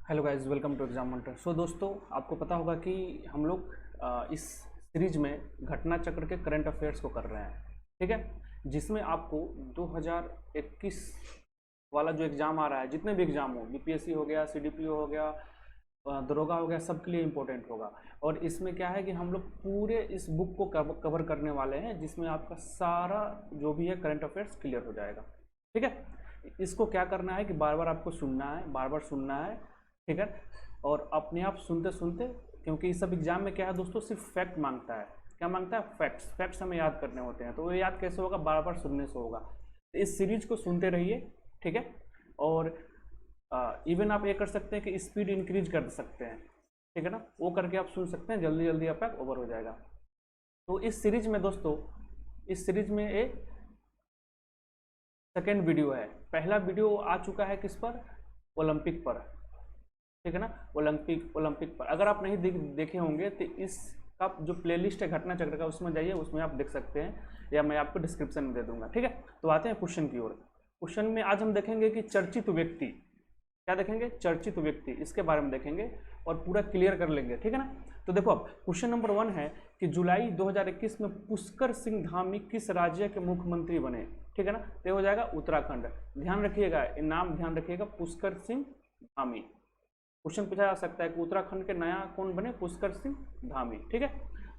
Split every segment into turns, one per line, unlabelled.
Hello guys, welcome to Exam Monitor. So दोस्तों, आपको पता होगा कि हम लोग इस सीरीज में घटना चक्र के करंट अफेयर्स को कर रहे हैं, ठीक है, जिसमें आपको 2021 वाला जो एग्ज़ाम आ रहा है, जितने भी एग्ज़ाम हो, बीपीएससी हो गया, सीडीपीओ हो गया, दरोगा हो गया, सबके लिए इम्पोर्टेंट होगा। और इसमें क्या है कि हम लोग पूरे इस बुक को कवर करने वाले हैं, जिसमें आपका सारा जो भी है करंट अफेयर्स क्लियर हो जाएगा, ठीक है। इसको क्या करना है कि बार बार आपको सुनना है, बार बार सुनना है, ठीक है। और अपने आप सुनते सुनते, क्योंकि इस सब एग्जाम में क्या है दोस्तों, सिर्फ फैक्ट मांगता है। क्या मांगता है? फैक्ट्स। फैक्ट्स हमें याद करने होते हैं, तो वो याद कैसे होगा? बार बार सुनने से होगा। तो इस सीरीज को सुनते रहिए, ठीक है। और इवन आप ये कर सकते हैं कि स्पीड इंक्रीज कर सकते हैं, ठीक है ना, वो करके आप सुन सकते हैं, जल्दी जल्दी आपका ओवर हो जाएगा। तो इस सीरीज में दोस्तों, इस सीरीज में एक सेकेंड वीडियो है। पहला वीडियो आ चुका है किस पर? ओलंपिक पर, ठीक है ना। ओलंपिक पर अगर आप नहीं देखे होंगे तो इसका जो प्लेलिस्ट है घटना चक्र का, उसमें जाइए, उसमें आप देख सकते हैं, या मैं आपको डिस्क्रिप्शन में दे दूंगा, ठीक है। तो आते हैं क्वेश्चन की ओर। क्वेश्चन में आज हम देखेंगे कि चर्चित व्यक्ति, क्या देखेंगे? चर्चित व्यक्ति, इसके बारे में देखेंगे और पूरा क्लियर कर लेंगे, ठीक है ना। तो देखो, अब क्वेश्चन नंबर 1 है कि जुलाई 2021 में पुष्कर सिंह धामी किस राज्य के मुख्यमंत्री बने, ठीक है ना। तो हो जाएगा उत्तराखंड। ध्यान रखिएगा, नाम ध्यान रखिएगा, पुष्कर सिंह धामी। क्वेश्चन पूछा जा सकता है कि उत्तराखंड के नया कौन बने? पुष्कर सिंह धामी, ठीक है।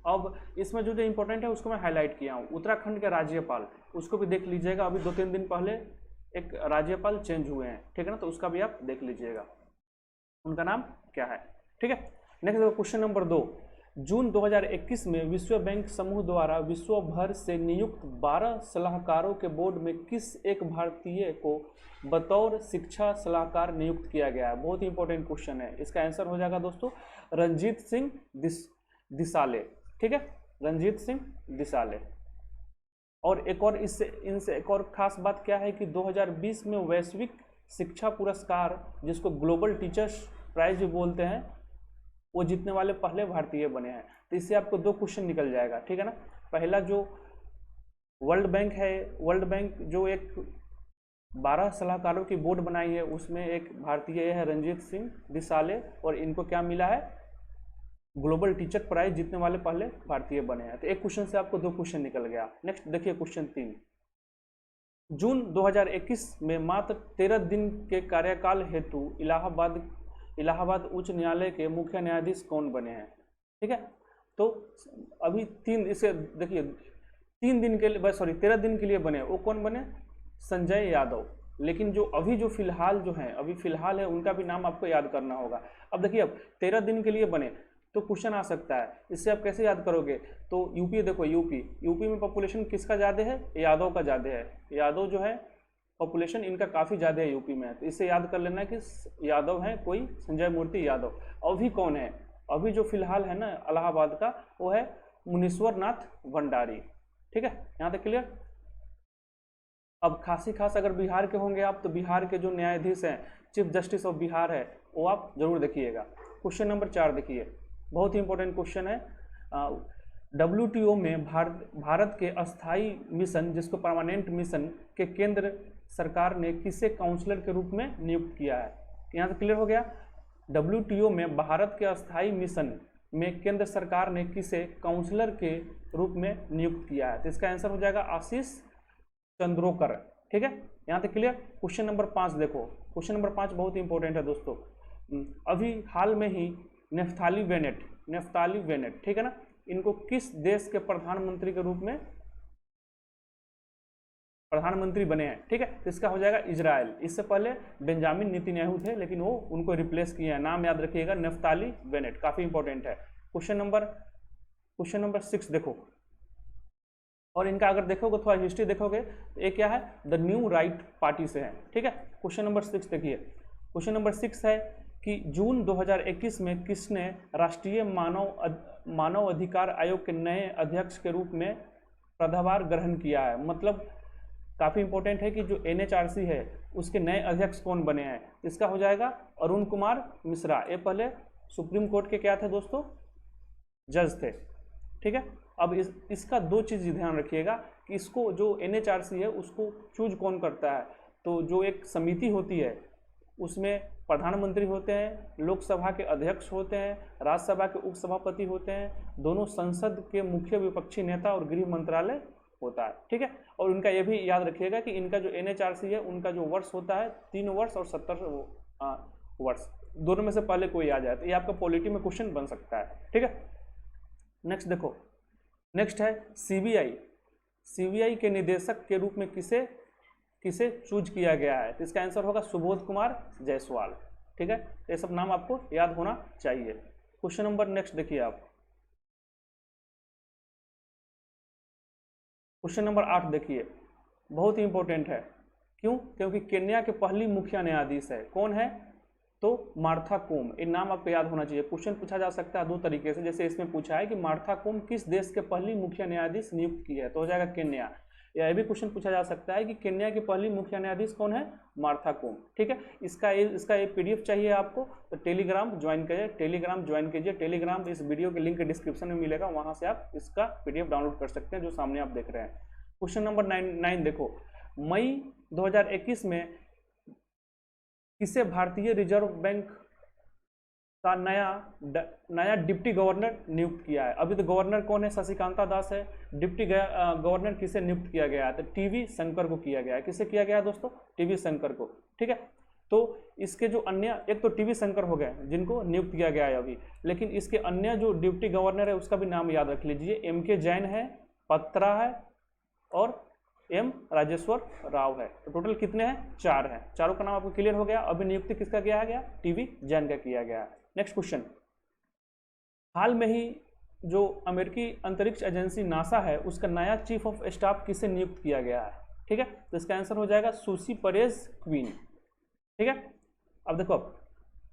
अब इसमें जो जो इंपॉर्टेंट है उसको मैं हाईलाइट किया हूँ। उत्तराखंड के राज्यपाल, उसको भी देख लीजिएगा, अभी 2-3 दिन पहले एक राज्यपाल चेंज हुए हैं, ठीक है ना, तो उसका भी आप देख लीजिएगा, उनका नाम क्या है, ठीक है। नेक्स्ट क्वेश्चन नंबर 2, जून 2021 में विश्व बैंक समूह द्वारा विश्व भर से नियुक्त 12 सलाहकारों के बोर्ड में किस एक भारतीय को बतौर शिक्षा सलाहकार नियुक्त किया गया है? बहुत ही इंपॉर्टेंट क्वेश्चन है। इसका आंसर हो जाएगा दोस्तों रंजीत सिंह दिसाले, ठीक है, रंजीत सिंह दिसाले। और एक और इनसे एक और खास बात क्या है कि 2020 में वैश्विक शिक्षा पुरस्कार, जिसको ग्लोबल टीचर्स प्राइज भी बोलते हैं, वो जीतने वाले पहले भारतीय बने हैं। तो इससे आपको 2 क्वेश्चन निकल जाएगा, ठीक है ना। पहला जो वर्ल्ड बैंक है, वर्ल्ड बैंक जो एक 12 सलाहकारों की बोर्ड बनाई है, उसमें एक भारतीय है रंजीत सिंह दिसाले, और इनको क्या मिला है? ग्लोबल टीचर प्राइज जीतने वाले पहले भारतीय बने हैं। तो एक क्वेश्चन से आपको 2 क्वेश्चन निकल गया। नेक्स्ट देखिए क्वेश्चन 3, जून 2021 में मात्र 13 दिन के कार्यकाल हेतु इलाहाबाद उच्च न्यायालय के मुख्य न्यायाधीश कौन बने हैं, ठीक है। तो अभी 3, इसे देखिए, 3 दिन के लिए, सॉरी 13 दिन के लिए बने, वो कौन बने? संजय यादव। लेकिन जो अभी जो फिलहाल जो है, अभी फिलहाल है, उनका भी नाम आपको याद करना होगा। अब देखिए, अब 13 दिन के लिए बने तो क्वेश्चन आ सकता है, इससे आप कैसे याद करोगे? तो यूपी देखो, यूपी में पॉपुलेशन किसका ज़्यादा है? यादव का ज़्यादा है। यादव जो है पॉपुलेशन इनका काफ़ी ज़्यादा है यूपी में, तो इससे याद कर लेना है कि यादव है कोई, संजय मूर्ति यादव। अभी कौन है? अभी जो फिलहाल है ना इलाहाबाद का, वो है मुनीश्वर नाथ भंडारी, ठीक है, यहाँ तक क्लियर। अब खास अगर बिहार के होंगे आप, तो बिहार के जो न्यायाधीश हैं, चीफ जस्टिस ऑफ बिहार है, वो आप जरूर देखिएगा। क्वेश्चन नंबर 4 देखिए, बहुत ही इंपॉर्टेंट क्वेश्चन है। WTO में भारत के अस्थाई मिशन, जिसको परमानेंट मिशन, के केंद्र सरकार ने किसे काउंसलर के रूप में नियुक्त किया है? यहाँ से क्लियर हो गया। WTO में भारत के अस्थाई मिशन में केंद्र सरकार ने किसे काउंसलर के रूप में नियुक्त किया है? तो इसका आंसर हो जाएगा आशीष चंद्रोकर, ठीक है, यहाँ तक क्लियर। क्वेश्चन नंबर 5 देखो, क्वेश्चन नंबर 5 बहुत ही इंपॉर्टेंट है दोस्तों। अभी हाल में ही नेफ्ताली बेनेट, ठीक है ना, इनको किस देश के प्रधानमंत्री के रूप में प्रधानमंत्री बने हैं, ठीक है। तो इसका हो जाएगा इजराइल। इससे पहले बेंजामिन नेतन्याहू थे, लेकिन वो उनको रिप्लेस किए हैं। नाम याद रखिएगा, नेफ्ताली बेनेट, काफी इंपॉर्टेंट है। क्वेश्चन नंबर 6 देखो, और इनका अगर देखोगे, थोड़ा हिस्ट्री देखोगे, तो ये क्या है? द न्यू राइट पार्टी से है, ठीक है। क्वेश्चन नंबर 6 देखिए, क्वेश्चन नंबर 6 है कि जून 2021 में किसने राष्ट्रीय मानव अधिकार आयोग के नए अध्यक्ष के रूप में पदभार ग्रहण किया है? मतलब काफ़ी इंपॉर्टेंट है कि जो NHRC है, उसके नए अध्यक्ष कौन बने हैं? इसका हो जाएगा अरुण कुमार मिश्रा। ये पहले सुप्रीम कोर्ट के क्या थे दोस्तों? जज थे, ठीक है। अब इसका 2 चीज़ ध्यान रखिएगा कि इसको जो NHRC है, उसको चूज कौन करता है? तो जो एक समिति होती है, उसमें प्रधानमंत्री होते हैं, लोकसभा के अध्यक्ष होते हैं, राज्यसभा के उपसभापति होते हैं, दोनों संसद के मुख्य विपक्षी नेता और गृह मंत्रालय होता है। ठीक है, और इनका ये भी याद रखिएगा कि इनका जो NHRC है उनका जो वर्ष होता है 3 वर्ष और 70 वर्ष, दोनों में से पहले कोई आ जाए तो ये आपका पॉलिटी में क्वेश्चन बन सकता है। ठीक है, नेक्स्ट देखो, नेक्स्ट है CBI के निदेशक के रूप में किसे चूज किया गया है, तो इसका आंसर होगा सुबोध कुमार जायसवाल। ठीक है, ये सब नाम आपको याद होना चाहिए। क्वेश्चन नंबर नेक्स्ट देखिए आप, क्वेश्चन नंबर 8 देखिए, बहुत ही इंपॉर्टेंट है। क्यों? क्योंकि केन्या के पहली मुख्य न्यायाधीश है, कौन है? तो मार्था कोम। ये नाम आपको याद होना चाहिए। क्वेश्चन पूछा जा सकता है 2 तरीके से, जैसे इसमें पूछा है कि मार्था कोम किस देश के पहली मुख्य न्यायाधीश नियुक्त की है, तो हो जाएगा केन्या। या ये भी क्वेश्चन पूछा जा सकता है कि केन्या की पहली मुख्य न्यायाधीश कौन है? मार्था कोम। ठीक है, इसका एक PDF चाहिए आपको तो टेलीग्राम ज्वाइन कीजिए। टेलीग्राम इस वीडियो के लिंक डिस्क्रिप्शन में मिलेगा, वहां से आप इसका PDF डाउनलोड कर सकते हैं जो सामने आप देख रहे हैं। क्वेश्चन नंबर 9 देखो, मई 2021 में किसे भारतीय रिजर्व बैंक का नया डिप्टी गवर्नर नियुक्त किया है? अभी तो गवर्नर कौन है? शशिकांता दास है। डिप्टी गवर्नर किसे नियुक्त किया गया है? तो TV शंकर को किया गया है। किसे किया गया है दोस्तों? TV शंकर को। ठीक है, तो इसके जो अन्य, एक तो TV शंकर हो गए जिनको नियुक्त किया गया है अभी, लेकिन इसके अन्य जो डिप्टी गवर्नर है उसका भी नाम याद रख लीजिए। MK जैन है, पत्रा है और M राजेश्वर राव है। तो टोटल कितने हैं? 4 हैं। चारों का नाम आपको क्लियर हो गया। अभी नियुक्ति किसका किया गया? TV जैन का किया गया। नेक्स्ट क्वेश्चन, हाल में ही जो अमेरिकी अंतरिक्ष एजेंसी नासा है उसका नया चीफ ऑफ स्टाफ किसे नियुक्त किया गया है? ठीक है, तो इसका आंसर हो जाएगा सुसी परेज क्वीन। ठीक है, अब देखो, अब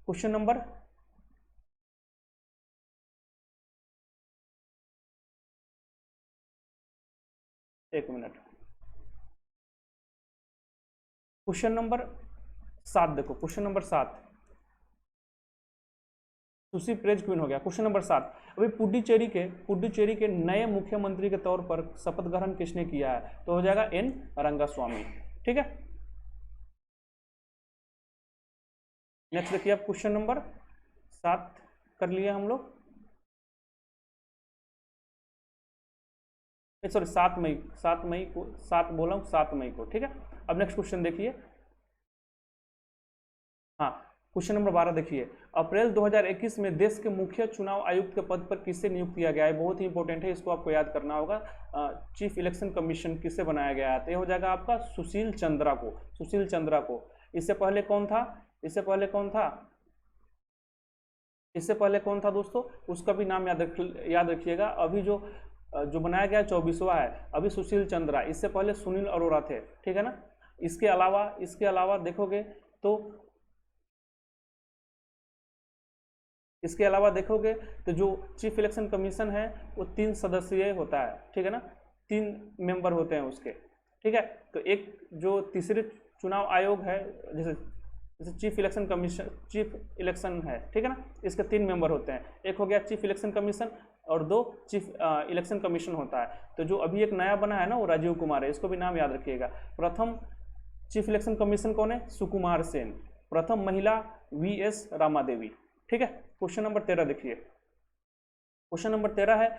क्वेश्चन नंबर, एक मिनट, क्वेश्चन नंबर 7 देखो, क्वेश्चन नंबर 7 सुसी परेज क्वीन हो गया। क्वेश्चन नंबर 7, अभी पुडुचेरी के नए मुख्यमंत्री के तौर पर शपथ ग्रहण किसने किया है? तो हो जाएगा N रंगास्वामी। ठीक है, नेक्स्ट देखिए आप, क्वेश्चन नंबर 7 कर लिए हम लोग, सॉरी 7 मई को, 7 बोला हूँ, 7 मई को। ठीक है, अब नेक्स्ट क्वेश्चन देखिए, हाँ, क्वेश्चन नंबर 12 देखिए, अप्रैल 2021 में देश के मुख्य चुनाव आयुक्त के पद पर किसे नियुक्त किया गया है? बहुत ही इंपॉर्टेंट है, इसको आपको याद करना होगा। चीफ इलेक्शन कमीशन किसे बनाया गया है? तो ये हो जाएगा आपका सुशील चंद्रा को। इससे पहले कौन था दोस्तों? उसका भी नाम याद रखिएगा। अभी जो बनाया गया 24वां है, अभी सुशील चंद्रा, इससे पहले सुनील अरोड़ा थे। ठीक है ना, इसके अलावा देखोगे तो जो चीफ इलेक्शन कमीशन है वो 3 सदस्यीय होता है। ठीक है ना, 3 मेंबर होते हैं उसके। ठीक है, तो एक जो तीसरे चुनाव आयोग है, जैसे चीफ इलेक्शन है, ठीक है ना, इसके 3 मेंबर होते हैं। एक हो गया चीफ इलेक्शन कमीशन और 2 चीफ इलेक्शन कमीशन होता है। तो जो अभी एक नया बना है ना वो राजीव कुमार है, इसको भी नाम याद रखिएगा। प्रथम चीफ इलेक्शन कमीशन कौन है? सुकुमार सेन। प्रथम महिला VS रामादेवी। ठीक है, क्वेश्चन नंबर 13 देखिए, क्वेश्चन नंबर 13 है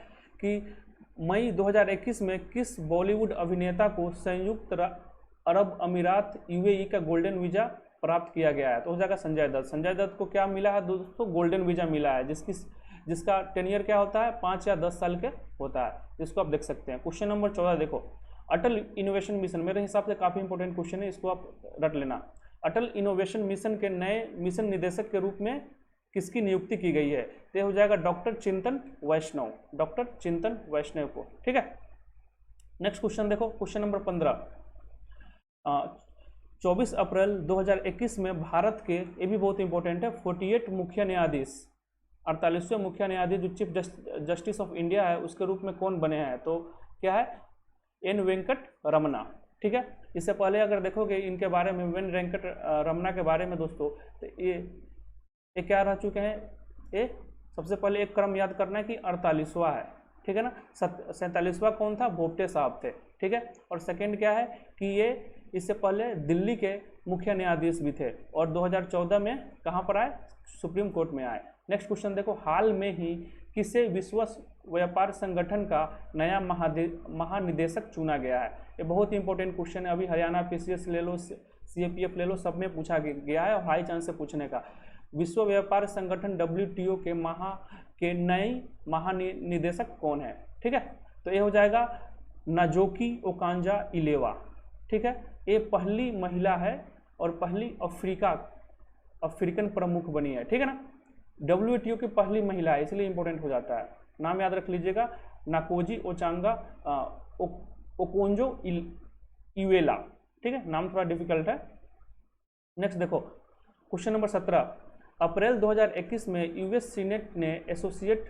कि मई 2021 में किस बॉलीवुड अभिनेता को संयुक्त अरब अमीरात UAE का गोल्डन वीजा प्राप्त किया गया है? तो हो जाएगा संजय दत्त को क्या मिला है दोस्तों? गोल्डन वीजा मिला है, जिसका टेनियर क्या होता है? 5 या 10 साल के होता है, जिसको आप देख सकते हैं। क्वेश्चन नंबर 14 देखो, अटल इनोवेशन मिशन, मेरे हिसाब से काफी इंपॉर्टेंट क्वेश्चन है, इसको आप रट लेना। अटल इनोवेशन मिशन के नए मिशन निदेशक के रूप में किसकी नियुक्ति की गई है? तो हो जाएगा डॉक्टर चिंतन वैष्णव को। ठीक है, नेक्स्ट क्वेश्चन देखो, क्वेश्चन नंबर 15, 24 अप्रैल 2021 में भारत के, ये भी बहुत इंपॉर्टेंट है, 48 मुख्य न्यायाधीश, 48वें मुख्य न्यायाधीश जो चीफ जस्टिस ऑफ इंडिया है उसके रूप में कौन बने हैं? तो क्या है? N वेंकट रमना। ठीक है, इससे पहले अगर देखोगे इनके बारे में, N वेंकट रमना के बारे में दोस्तों, तो ये क्या रह चुके हैं? ये सबसे पहले एक क्रम याद करना है कि 48वां है। ठीक है ना, 47वां कौन था? भोपटे साहब थे। ठीक है, और सेकंड क्या है कि ये इससे पहले दिल्ली के मुख्य न्यायाधीश भी थे और 2014 में कहाँ पर आए, सुप्रीम कोर्ट में आए। नेक्स्ट क्वेश्चन देखो, हाल में ही किसे विश्व व्यापार संगठन का नया महानिदेशक चुना गया है। ये बहुत ही इंपॉर्टेंट क्वेश्चन है, अभी हरियाणा PCS ले लो, CAPF ले लो, सब में पूछा गया है और हाई चांस से पूछने का। विश्व व्यापार संगठन WTO के नए महानिदेशक कौन है, ठीक है। तो ये हो जाएगा नाजोकी ओकांजा इलेवा, ठीक है। ये पहली महिला है और पहली अफ्रीकन प्रमुख बनी है, ठीक है ना। WTO की पहली महिला है, इसलिए इंपॉर्टेंट हो जाता है। नाम याद रख लीजिएगा, नाकोजी ओचांगा ओकोंजो इवेला, ठीक है। नाम थोड़ा डिफिकल्ट है। नेक्स्ट देखो क्वेश्चन नंबर 17, अप्रैल 2021 में US सीनेट ने एसोसिएट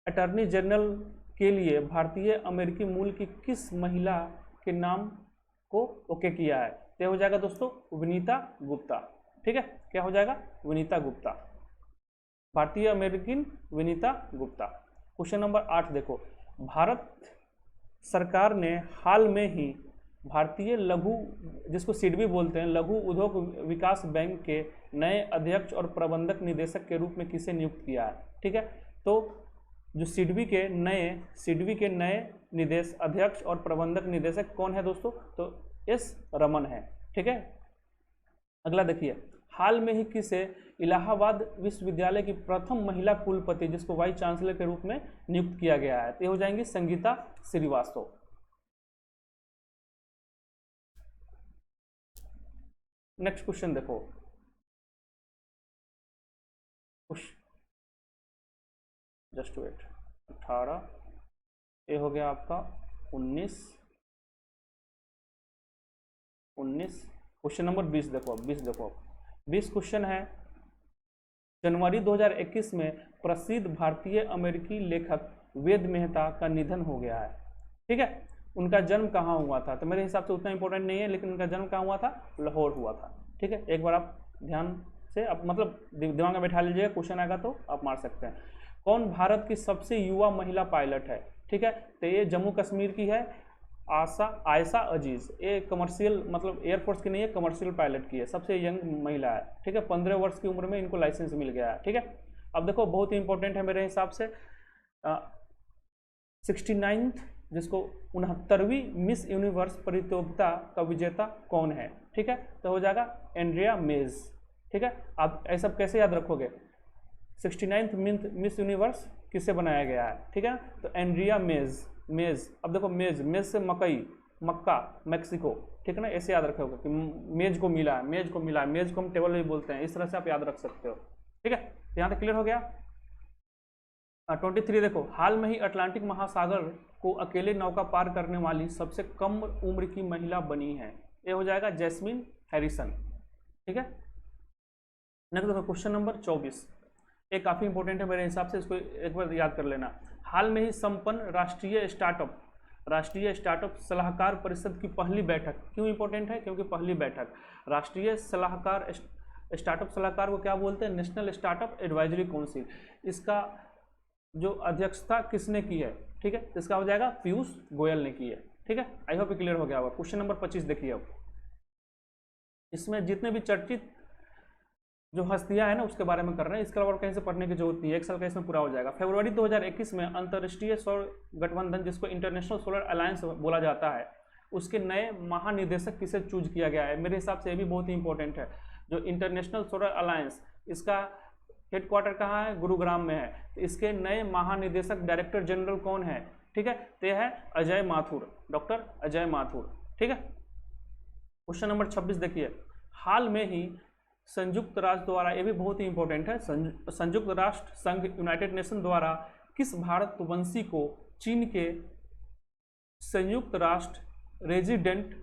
अटॉर्नी जनरल के लिए भारतीय अमेरिकी मूल की किस महिला के नाम को ओके किया है। तो हो जाएगा दोस्तों विनीता गुप्ता, ठीक है। क्या हो जाएगा, विनीता गुप्ता, भारतीय American Vinita Gupta. Question number 8 देखो, भारत सरकार ने हाल में ही भारतीय लघु, जिसको सिडबी बोलते हैं, लघु उद्योग विकास बैंक के नए अध्यक्ष और प्रबंधक निदेशक के रूप में किसे नियुक्त किया है, ठीक है। तो जो सिडबी के नए निदेश अध्यक्ष और प्रबंधक निदेशक कौन है दोस्तों, तो S रमन है, ठीक है। अगला देखिए, हाल में ही किसे इलाहाबाद विश्वविद्यालय की प्रथम महिला कुलपति, जिसको वाइस चांसलर के रूप में नियुक्त किया गया है। तो ये हो जाएंगी संगीता श्रीवास्तव। नेक्स्ट क्वेश्चन देखो, जस्ट वेट, 18, ये हो गया आपका 19। क्वेश्चन नंबर 20 देखो, 20 क्वेश्चन है, जनवरी 2021 में प्रसिद्ध भारतीय अमेरिकी लेखक वेद मेहता का निधन हो गया है, ठीक है। उनका जन्म कहाँ हुआ था, तो मेरे हिसाब से उतना इंपॉर्टेंट नहीं है, लेकिन उनका जन्म कहाँ हुआ था, लाहौर हुआ था, ठीक है। एक बार आप ध्यान से आप मतलब दिमाग में बैठा लीजिएगा, क्वेश्चन आएगा तो आप मार सकते हैं। कौन भारत की सबसे युवा महिला पायलट है, ठीक है। तो ये जम्मू कश्मीर की है आयशा अजीज। ये कमर्शियल मतलब एयरफोर्स की नहीं है, कमर्शियल पायलट की है, सबसे यंग महिला है, ठीक है। 15 वर्ष की उम्र में इनको लाइसेंस मिल गया है, ठीक है। अब देखो बहुत ही इंपॉर्टेंट है मेरे हिसाब से, 69th जिसको 69वीं मिस यूनिवर्स प्रतियोगिता का विजेता कौन है, ठीक है। तो हो जाएगा एंड्रिया मेज, ठीक है। आप ऐसा कैसे याद रखोगे, 69th मिस यूनिवर्स किससे बनाया गया है, ठीक है। तो एंड्रिया मेज। अब देखो मेज से मक्का मैक्सिको, ठीक है ना। ऐसे याद रखोगे कि मेज को मिला है, मेज को हम टेबल भी बोलते हैं, इस तरह से आप याद रख सकते हो, ठीक है। यहाँ तक क्लियर हो गया। 23 देखो, हाल में ही अटलांटिक महासागर को अकेले नौका पार करने वाली सबसे कम उम्र की महिला बनी है। ये हो जाएगा जैस्मिन हैरिसन, ठीक है। नेक्स्ट देखो क्वेश्चन नंबर 24, ये काफ़ी इंपॉर्टेंट है मेरे हिसाब से, इसको एक बार याद कर लेना। हाल में ही संपन्न राष्ट्रीय स्टार्टअप सलाहकार परिषद की पहली बैठक, क्यों इंपॉर्टेंट है, क्योंकि पहली बैठक राष्ट्रीय स्टार्टअप सलाहकार को क्या बोलते हैं, नेशनल स्टार्टअप एडवाइजरी काउंसिल। इसका जो अध्यक्षता किसने की है, ठीक है। इसका हो जाएगा पीयूष गोयल ने की है, ठीक है। आई होप क्लियर हो गया होगा। क्वेश्चन नंबर 25 देखिए, अब इसमें जितने भी चर्चित जो हस्तियां हैं ना उसके बारे में कर रहे हैं, इसके अलावा कहीं से पढ़ने की जरूरत नहीं है, एक साल का इसमें पूरा हो जाएगा। फरवरी 2021 में अंतर्राष्ट्रीय सौर गठबंधन, जिसको इंटरनेशनल सोलर अलायंस बोला जाता है, उसके नए महानिदेशक किसे चूज किया गया है। मेरे हिसाब से ये भी बहुत ही इंपॉर्टेंट है। जो इंटरनेशनल सोलर अलायंस, इसका हेडक्वार्टर कहाँ है, गुरुग्राम में है। तो इसके नए महानिदेशक डायरेक्टर जनरल कौन है, ठीक है। तो यह है अजय माथुर, डॉक्टर अजय माथुर, ठीक है। क्वेश्चन नंबर 26 देखिए, हाल में ही संयुक्त राष्ट्र द्वारा, ये भी बहुत ही इंपॉर्टेंट है, संयुक्त राष्ट्र संघ यूनाइटेड नेशन द्वारा किस भारतवंशी को चीन के संयुक्त राष्ट्र रेजिडेंट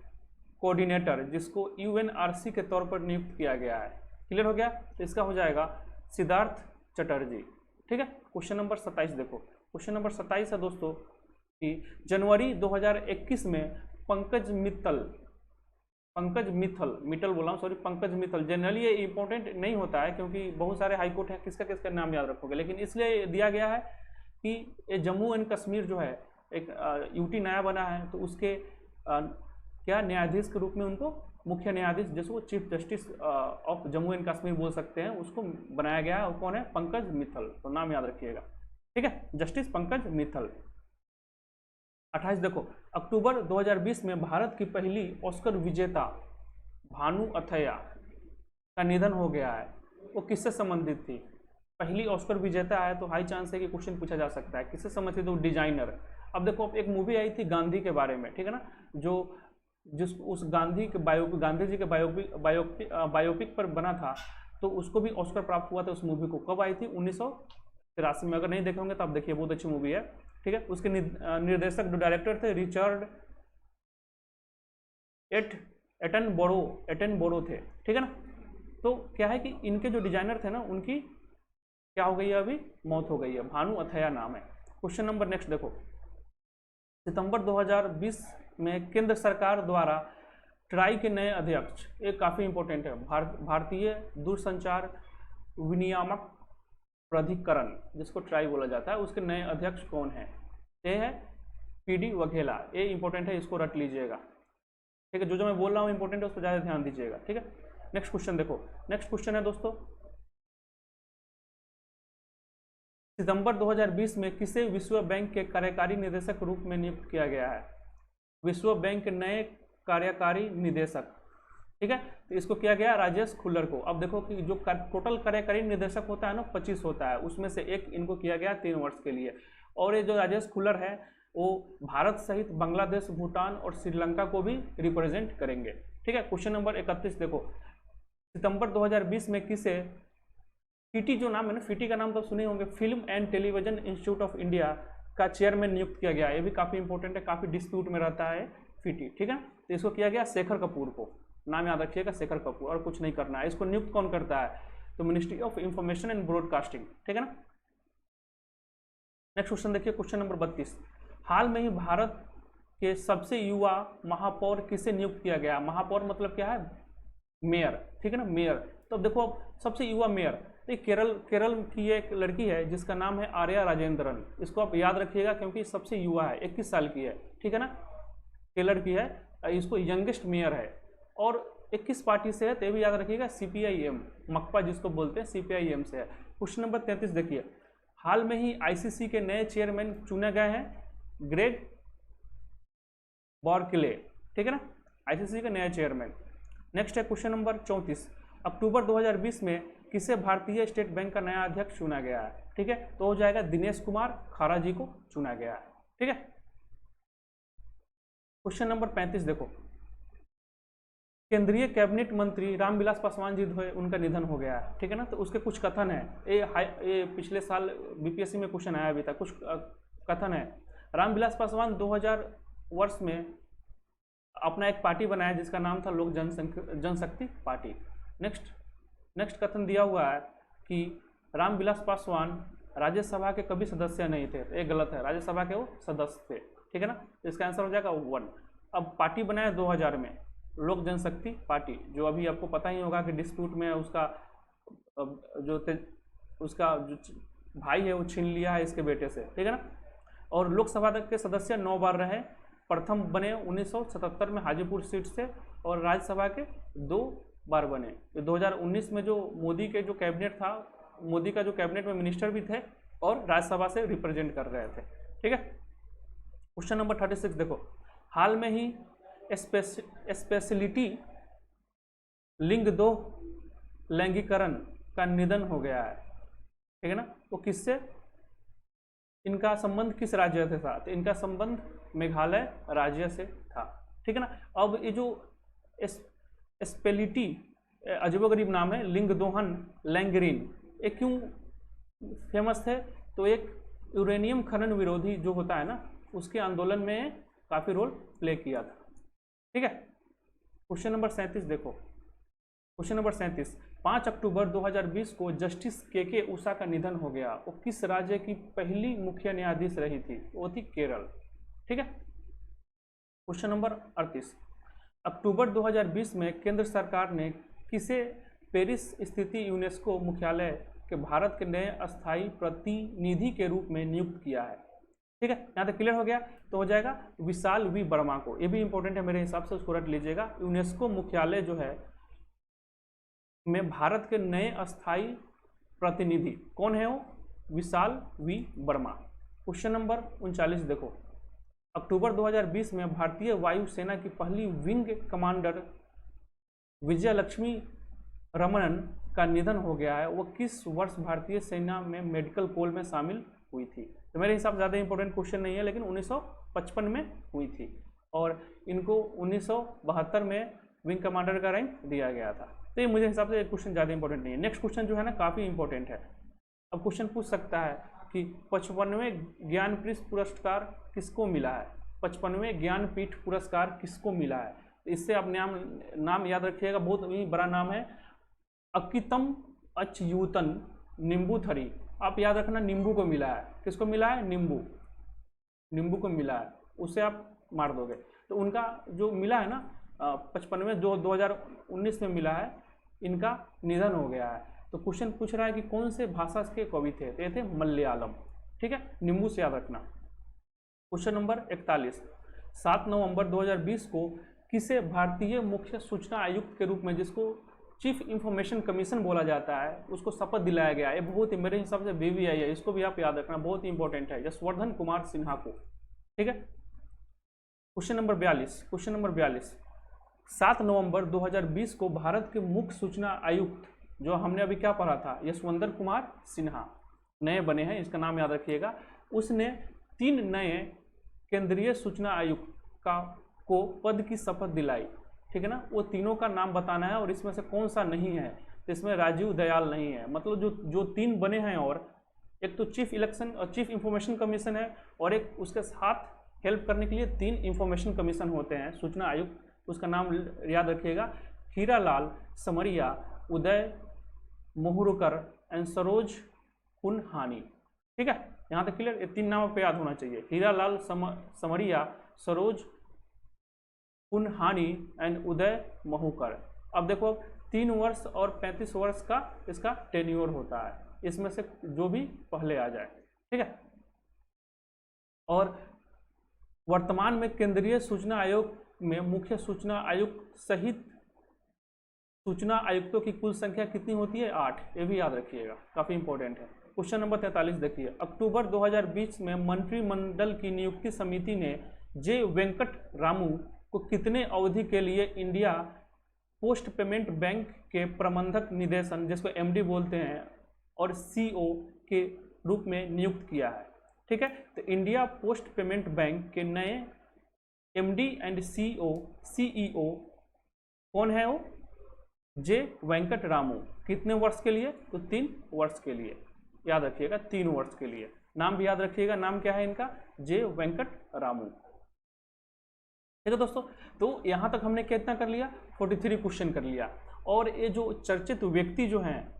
कोऑर्डिनेटर, जिसको UNRC के तौर पर नियुक्त किया गया है। क्लियर हो गया। तो इसका हो जाएगा सिद्धार्थ चटर्जी, ठीक है। क्वेश्चन नंबर 27 देखो, क्वेश्चन नंबर 27 है दोस्तों कि जनवरी 2021 में पंकज मित्तल, जनरली ये इंपॉर्टेंट नहीं होता है क्योंकि बहुत सारे हाईकोर्ट हैं, किसका नाम याद रखोगे, लेकिन इसलिए दिया गया है कि ये जम्मू एंड कश्मीर जो है एक UT नया बना है, तो उसके क्या न्यायाधीश के रूप में उनको मुख्य न्यायाधीश, जिसको chief justice of Jammu and Kashmir बोल सकते हैं, उसको बनाया गया है। और कौन है? पंकज मित्तल, तो नाम याद रखिएगा, ठीक है, जस्टिस पंकज मित्तल। 28 देखो, अक्टूबर 2020 में भारत की पहली ऑस्कर विजेता भानु अथैया का निधन हो गया है। वो किससे संबंधित थी? पहली ऑस्कर विजेता है तो हाई चांस है कि क्वेश्चन पूछा जा सकता है। किससे संबंधित? तो डिजाइनर। अब देखो, एक मूवी आई थी गांधी के बारे में, ठीक है ना, जो जिस उस गांधी के गांधी जी के बायोपिक पर बना था, तो उसको भी ऑस्कर प्राप्त हुआ था उस मूवी को। कब आई थी? 1983 में। अगर नहीं देखे होंगे तो आप देखिए, बहुत अच्छी मूवी है, ठीक है। उसके निर्देशक जो डायरेक्टर थे रिचर्ड एटनबरो थे, ठीक है ना। तो क्या है कि इनके जो डिजाइनर थे ना, उनकी क्या हो गई है? अभी मौत हो गई है। भानु अथैया नाम है। क्वेश्चन नंबर नेक्स्ट देखो, सितंबर 2020 में केंद्र सरकार द्वारा ट्राई के नए अध्यक्ष, एक काफ़ी इंपॉर्टेंट है, भारतीय दूरसंचार विनियामक प्राधिकरण, जिसको ट्राई बोला जाता है, उसके नए अध्यक्ष कौन है? ये है पीडी वघेला। ये इंपॉर्टेंट है, इसको रट लीजिएगा, ठीक है। जो मैं बोल रहा हूँ इंपॉर्टेंट है, उस पर ज़्यादा ध्यान दीजिएगा, ठीक है। नेक्स्ट क्वेश्चन देखो, नेक्स्ट क्वेश्चन है दोस्तों, सितंबर 2020 में किसे विश्व बैंक के कार्यकारी निदेशक रूप में नियुक्त किया गया है? विश्व बैंक के नए कार्यकारी निदेशक, ठीक है। तो इसको किया गया राजेश खुल्लर को। अब देखो कि जो टोटल कार्यकारी निदेशक होता है ना, 25 होता है, उसमें से एक इनको किया गया 3 वर्ष के लिए। और ये जो राजेश खुल्लर है, वो भारत सहित बांग्लादेश, भूटान और श्रीलंका को भी रिप्रेजेंट करेंगे, ठीक है। क्वेश्चन नंबर 31 देखो, सितंबर 2020 में किसे, फिटी जो नाम है ना, फिटी का नाम तो सुने होंगे, film and television institute of India का चेयरमैन नियुक्त किया गया। ये भी काफ़ी इंपॉर्टेंट है, काफ़ी डिस्प्यूट में रहता है फिटी, ठीक है। तो इसको किया गया शेखर कपूर को, नाम याद रखिएगा, शेखर कपूर, और कुछ नहीं करना है। इसको नियुक्त कौन करता है? तो ministry of information and broadcasting, ठीक है ना। नेक्स्ट क्वेश्चन देखिए, क्वेश्चन नंबर 32, हाल में ही भारत के सबसे युवा महापौर किसे नियुक्त किया गया? महापौर मतलब क्या है? मेयर, ठीक है ना, मेयर। तो अब देखो, अब सबसे युवा मेयर, तो केरल की एक लड़की है जिसका नाम है आर्या राजेंद्रन। इसको आप याद रखिएगा क्योंकि सबसे युवा है, 21 साल की है, ठीक है ना, केरल की है, इसको यंगेस्ट मेयर है, और 21 पार्टी से है, तो भी याद रखिएगा, CPIM, मकपा जिसको बोलते हैं, CPIM से है। क्वेश्चन नंबर 33 देखिए, हाल में ही ICC के नए चेयरमैन चुने गए हैं, ग्रेग बॉर्कले, ठीक है ना, ICC के नए चेयरमैन। नेक्स्ट है क्वेश्चन नंबर 34, अक्टूबर 2020 में किसे भारतीय स्टेट बैंक का नया अध्यक्ष चुना गया है? ठीक है, तो हो जाएगा दिनेश कुमार खारा जी को चुना गया है, ठीक है। क्वेश्चन नंबर 35 देखो, केंद्रीय कैबिनेट मंत्री रामविलास पासवान जी जो उनका निधन हो गया है, ठीक है ना। तो उसके कुछ कथन है, ये पिछले साल BPSC में क्वेश्चन आया अभी तक, कुछ कथन है। रामविलास पासवान 2000 वर्ष में अपना एक पार्टी बनाया जिसका नाम था लोक जनशक्ति पार्टी। नेक्स्ट कथन दिया हुआ है कि रामविलास पासवान राज्यसभा के कभी सदस्य नहीं थे, ये गलत है, राज्यसभा के वो सदस्य थे, ठीक है ना। तो इसका आंसर हो जाएगा 1। अब पार्टी बनाया 2000 में लोक जनशक्ति पार्टी, जो अभी आपको पता ही होगा कि डिस्प्यूट में उसका जो भाई है वो छीन लिया है इसके बेटे से, ठीक है ना। और लोकसभा के सदस्य 9 बार रहे, प्रथम बने 1977 में हाजीपुर सीट से, और राज्यसभा के 2 बार बने। 2019 में जो मोदी के जो कैबिनेट था, मोदी का जो कैबिनेट में मिनिस्टर भी थे और राज्यसभा से रिप्रेजेंट कर रहे थे, ठीक है। क्वेश्चन नंबर 36 देखो, हाल में ही स्पेशलिटी लिंग 2 लैंगिकरण का निधन हो गया है, ठीक है ना। तो किससे, इनका संबंध किस राज्य से था? तो इनका संबंध मेघालय राज्य से था, ठीक है ना। अब ये जो स्पेलिटी अजीबोगरीब नाम है, लिंगदोहन लैंगरिन, ये क्यों फेमस थे? तो एक यूरेनियम खनन विरोधी जो होता है ना, उसके आंदोलन में काफ़ी रोल प्ले किया था, ठीक है। क्वेश्चन नंबर 37 देखो, क्वेश्चन नंबर 37, 5 अक्टूबर 2020 को जस्टिस के उषा का निधन हो गया। वो किस राज्य की पहली मुख्य न्यायाधीश रही थी? वो थी केरल, ठीक है। क्वेश्चन नंबर 38, अक्टूबर 2020 में केंद्र सरकार ने किसे पेरिस स्थित यूनेस्को मुख्यालय के भारत के नए अस्थायी प्रतिनिधि के रूप में नियुक्त किया है? ठीक है, यहाँ तक क्लियर हो गया। तो हो जाएगा विशाल वी वर्मा को, ये भी इंपॉर्टेंट है मेरे हिसाब से, उसको रट लीजिएगा। यूनेस्को मुख्यालय जो है में भारत के नए अस्थाई प्रतिनिधि कौन है वो? विशाल वी वर्मा। क्वेश्चन नंबर 39 देखो, अक्टूबर 2020 में भारतीय वायुसेना की पहली विंग कमांडर विजयलक्ष्मी रमणन का निधन हो गया है। वो किस वर्ष भारतीय सेना में मेडिकल कोर में शामिल हुई थी? तो मेरे हिसाब से ज़्यादा इंपॉर्टेंट क्वेश्चन नहीं है, लेकिन 1955 में हुई थी और इनको 1972 में विंग कमांडर का रैंक दिया गया था। तो ये मुझे हिसाब से एक क्वेश्चन ज़्यादा इंपॉर्टेंट नहीं है। नेक्स्ट क्वेश्चन जो है ना काफ़ी इंपॉर्टेंट है। अब क्वेश्चन पूछ सकता है कि 55वें ज्ञानपीठ पुरस्कार किसको मिला है? 55वें ज्ञानपीठ पुरस्कार किसको मिला है? इससे आप नाम याद रखिएगा, बहुत ही बड़ा नाम है, अक्कीतम अच्युतन निम्बूथरी। आप याद रखना नींबू को मिला है। किसको मिला है? नींबू को मिला है, उसे आप मार दोगे। तो उनका जो मिला है ना 55वें जो 2019 में मिला है, इनका निधन हो गया है। तो क्वेश्चन पूछ रहा है कि कौन से भाषा के कवि थे? तो ये थे मलयालम। ठीक है, नींबू से याद रखना। क्वेश्चन नंबर 41, 7 नवंबर 2020 को किसे भारतीय मुख्य सूचना आयुक्त के रूप में, जिसको चीफ इंफॉर्मेशन कमीशन बोला जाता है, उसको शपथ दिलाया गया है? बहुत ही मेरे हिसाब से BVI है, इसको भी आप याद रखना, बहुत ही इंपॉर्टेंट है, यशवर्धन कुमार सिन्हा को। ठीक है, क्वेश्चन नंबर 42, 7 नवंबर 2020 को भारत के मुख्य सूचना आयुक्त, जो हमने अभी क्या पढ़ा था, यशवंत कुमार सिन्हा नए बने हैं, इसका नाम याद रखिएगा। उसने 3 नए केंद्रीय सूचना आयुक्त को पद की शपथ दिलाई। ठीक है ना, वो तीनों का नाम बताना है और इसमें से कौन सा नहीं है। तो इसमें राजीव दयाल नहीं है, मतलब जो 3 बने हैं, और एक तो चीफ इलेक्शन और चीफ इंफॉर्मेशन कमीशन है, और एक उसके साथ हेल्प करने के लिए 3 इंफॉर्मेशन कमीशन होते हैं सूचना आयुक्त, उसका नाम याद रखिएगा, हीरालाल समरिया, उदय मोहरुकर एंड सरोज पुनहानी। ठीक है, यहाँ तक क्लियर? ये 3 नाम पे याद होना चाहिए, हीरालाल समरिया, सरोज पुनहानी एंड उदय मोहरुकर। अब देखो 3 वर्ष और 35 वर्ष का इसका टेन्योर होता है, इसमें से जो भी पहले आ जाए। ठीक है, और वर्तमान में केंद्रीय सूचना आयोग में मुख्य सूचना आयुक्त सहित सूचना आयुक्तों की कुल संख्या कितनी होती है? 8। ये भी याद रखिएगा, काफी इंपॉर्टेंट है। क्वेश्चन नंबर 43 देखिए, अक्टूबर 2020 में मंत्रिमंडल की नियुक्ति समिति ने जे वेंकट रामू को कितने अवधि के लिए इंडिया पोस्ट पेमेंट बैंक के प्रबंधक निदेशन, जिसको MD बोलते हैं, और CO के रूप में नियुक्त किया है? ठीक है, तो इंडिया पोस्ट पेमेंट बैंक के नए MD एंड CEO कौन है? वो जे वेंकट रामू। कितने वर्ष के लिए? तो 3 वर्ष के लिए, याद रखिएगा, 3 वर्ष के लिए। नाम भी याद रखिएगा, नाम क्या है इनका? जे वेंकट रामू। ठीक है दोस्तों, तो यहाँ तक हमने कितना कर लिया? 43 क्वेश्चन कर लिया। और ये जो चर्चित व्यक्ति जो हैं,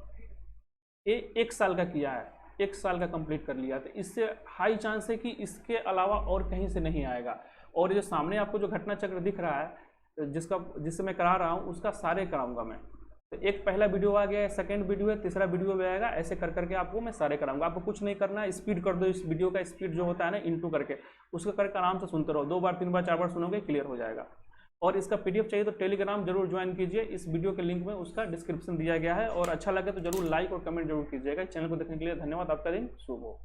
ये 1 साल का किया है, 1 साल का कंप्लीट कर लिया, तो इससे हाई चांस है कि इसके अलावा और कहीं से नहीं आएगा। और जो सामने आपको जो घटना चक्र दिख रहा है, जिससे मैं करा रहा हूँ, उसका सारे कराऊंगा मैं। तो एक पहला वीडियो आ गया है, सेकंड वीडियो है, तीसरा वीडियो भी आएगा, ऐसे कर करके आपको मैं सारे कराऊंगा। आपको कुछ नहीं करना है, स्पीड कर दो, इस वीडियो का स्पीड जो होता है ना इंटू करके, उसको करके आराम से सुनते रहो, 2 बार 3 बार 4 बार सुनोगे, क्लियर हो जाएगा। और इसका PDF चाहिए तो टेलीग्राम जरूर ज्वाइन कीजिए, इस वीडियो के लिंक में उसका डिस्क्रिप्शन दिया गया है। और अच्छा लगे तो जरूर लाइक और कमेंट जरूर कीजिएगा। चैनल को देखने के लिए धन्यवाद, आपका दिन शुभ हो।